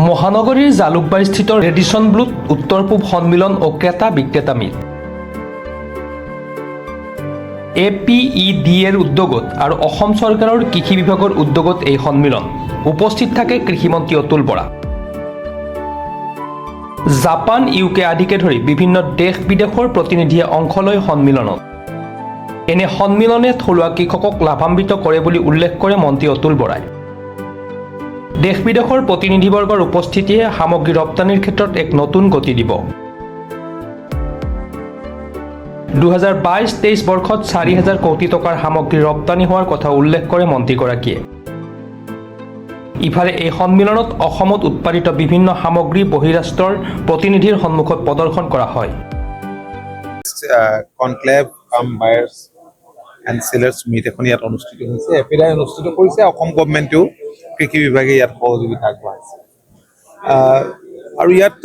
মহানগৰীৰ জালুকবাৰীস্থিত ৰেডিসন ব্লুত উত্তৰ পূব সন্মিলন ও ক্ৰেতা বিক্ৰেতা মিল APED-ৰ উদ্যোগত আৰু অসম চৰকাৰৰ কৃষি বিভাগৰ উদ্যোগত এই সন্মিলন উপস্থিত থাকে কৃষিমন্ত্ৰী অতুল বৰা। জাপান UK আদিকে ধৰি বিভিন্ন দেশ বিদেশৰ প্ৰতিনিধিয়ে অংশ লয় সন্মিলনত। এনে সন্মিলনে থলুৱা কৃষকক লাভান্বিত কৰে বুলি উল্লেখ কৰে মন্ত্ৰী অতুল বৰাই। দেশ বিদেশৰ প্ৰতিনিধিবৰ্গৰ উপস্থিতিয়ে সামগ্ৰী ৰপ্তানিৰ ক্ষেত্ৰত এক নতুন গতি দিব। 2022-23 বৰ্ষত 4,000 কোটি টকাৰ সামগ্ৰী ৰপ্তানি হোৱাৰ কথা উল্লেখ কৰে মন্ত্ৰীগৰাকীয়ে। ইফালে এই সন্মিলনত অসমত উৎপাদিত বিভিন্ন সামগ্ৰী বহিৰাষ্ট্ৰৰ প্ৰতিনিধিৰ সন্মুখত প্ৰদৰ্শন কৰা হয়। কনক্লেভ কাম বায়াৰ্ছ এণ্ড সেলাৰ্ছ মিট এখন ইয়াত অনুষ্ঠিত হৈছে। এপিডাই অনুষ্ঠিত কৰিছে, অসম গভৰ্ণমেণ্টেও কৃষি বিভাগে ইয়াত সহযোগিতা আগবঢ়াইছে আৰু ইয়াত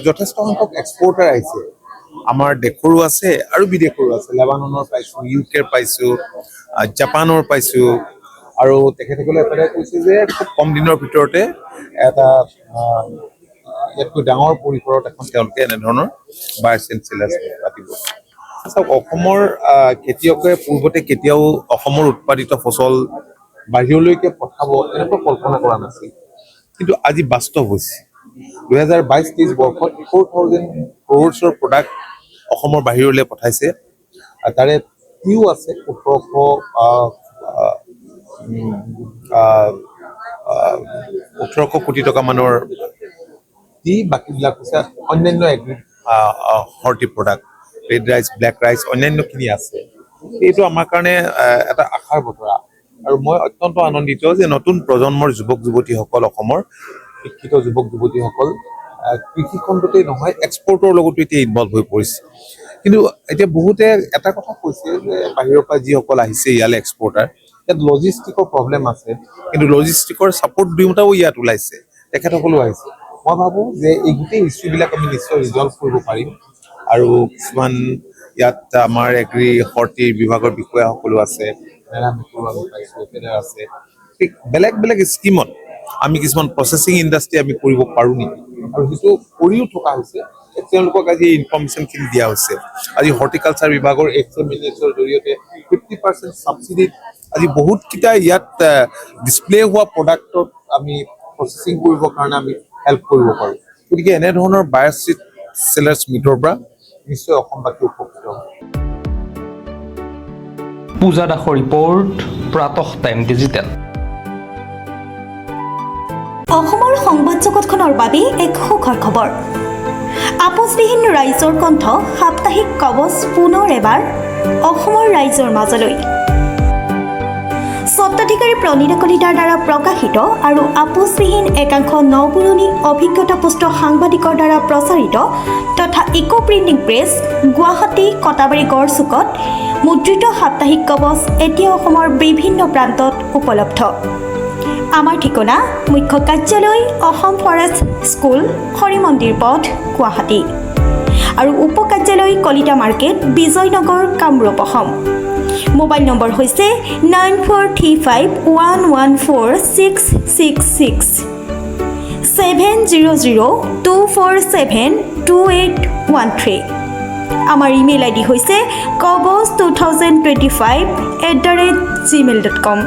যথেষ্ট সংখ্যক এক্সপৰ্টাৰ আহিছে। আমাৰ দেশৰো আছে আৰু বিদেশৰো আছে। লেবাননৰ পাইছোঁ, UKৰ পাইছোঁ, জাপানৰ পাইছোঁ আৰু তেখেতসকলে এফালে কৈছে যে খুব কম দিনৰ ভিতৰতে এটা ইয়াতকৈ ডাঙৰ পৰিসৰত এখন তেওঁলোকে এনেধৰণৰ বায়াৰ্ছ এণ্ড সেলাৰ্ছ পাতিব। চাওক, অসমৰ খেতিয়কে পূৰ্বতে কেতিয়াও অসমৰ উৎপাদিত ফচল বাহিৰলৈকে পঠাব এনেকুৱা কল্পনা কৰা নাছিল, কিন্তু আজি বাস্তৱ হৈছে। 2022-23 বৰ্ষত 4,000 crores প্ৰডাক্ট অসমৰ বাহিৰলৈ পঠাইছে। তাৰে টিও আছে 1800 কোটি টকা মানৰ টি, বাকীবিলাক হৈছে অন্যান্য horti product, red rice, black rice, অন্যান্যখিনি আছে। এইটো আমাৰ কাৰণে এটা আশাৰ বতৰা আৰু মই অত্যন্ত আনন্দিত যে নতুন প্ৰজন্মৰ যুৱক যুৱতীসকল, অসমৰ শিক্ষিত যুৱক যুৱতীসকল কৃষি খণ্ডতেই নহয় এক্সপৰ্টৰ লগতো এতিয়া ইনভলভ হৈ পৰিছে। কিন্তু এতিয়া বহুতে এটা কথা কৈছে যে বাহিৰৰ পৰা যিসকল আহিছে ইয়ালৈ এক্সপৰ্টাৰ, ইয়াত লজিষ্টিকৰ প্ৰব্লেম আছে, কিন্তু লজিষ্টিকৰ ছাপৰ্ট দিওঁতেও ইয়াত ওলাইছে, তেখেতসকলো আহিছে। মই ভাবোঁ যে এই গোটেই ইছ্যুবিলাক আমি নিশ্চয় ৰিজল্ভ কৰিব পাৰিম আৰু কিছুমান ইয়াত আমাৰ হৰ্টি বিভাগৰ বিষয়াসকলো আছে, আছে, বেলেগ বেলেগ স্কিমত আমি কিছুমান প্ৰচেছিং ইণ্ডাষ্ট্ৰী আমি কৰিব পাৰোঁ নেকি, আৰু সেইটো কৰিও থকা হৈছে। তেওঁলোকক আজি ইনফৰমেশ্যনখিনি দিয়া হৈছে। আজি হৰ্টিকালচাৰ বিভাগৰ এক্সএমএনএছৰ জৰিয়তে 50% ছাবচিডিত আজি বহুতকেইটা ইয়াত ডিছপ্লে হোৱা প্ৰডাক্টত আমি প্ৰচেছিং কৰিবৰ কাৰণে আমি হেল্প কৰিব পাৰোঁ। গতিকে এনেধৰণৰ বায়াৰ্ছ সেলাৰ্ছ মিটৰ পৰা নিশ্চয় অসমবাসী উপকৃত হ'ব। পূজা দাসৰ ৰিপৰ্ট, প্ৰাতঃ টাইম ডিজিটেল। অসমৰ সংবাদ জগতখনৰ বাবে এক সুখৰ খবৰ। আপোচবিহীন ৰাইজৰ কণ্ঠ সাপ্তাহিক কবচ পুনৰ এবাৰ অসমৰ ৰাইজৰ মাজলৈ। স্বত্বাধিকাৰী প্ৰণীতা কলিতাৰ দ্বাৰা প্ৰকাশিত আৰু আপোচবিহীন একাংশ নপুৰণি অভিজ্ঞতাপুষ্ট সাংবাদিকৰ দ্বাৰা প্ৰচাৰিত তথা eco printing press, Guwahati Katabari গড়চুকত মুদ্ৰিত সাপ্তাহিক কবচ এতিয়া অসমৰ বিভিন্ন প্ৰান্তত উপলব্ধ। আমাৰ ঠিকনা মুখ্য কাৰ্যালয় অসম ফৰেষ্ট স্কুল, হৰি মন্দিৰ পথ, গুৱাহাটী আৰু উপ কাৰ্যালয় Kalita market, Bijoynagar, Kamrup, Assam. Mobile number হৈছে 9435114666 70024722813। আমাৰ ইমেইল ID হৈছে kobos2025@gmail.com।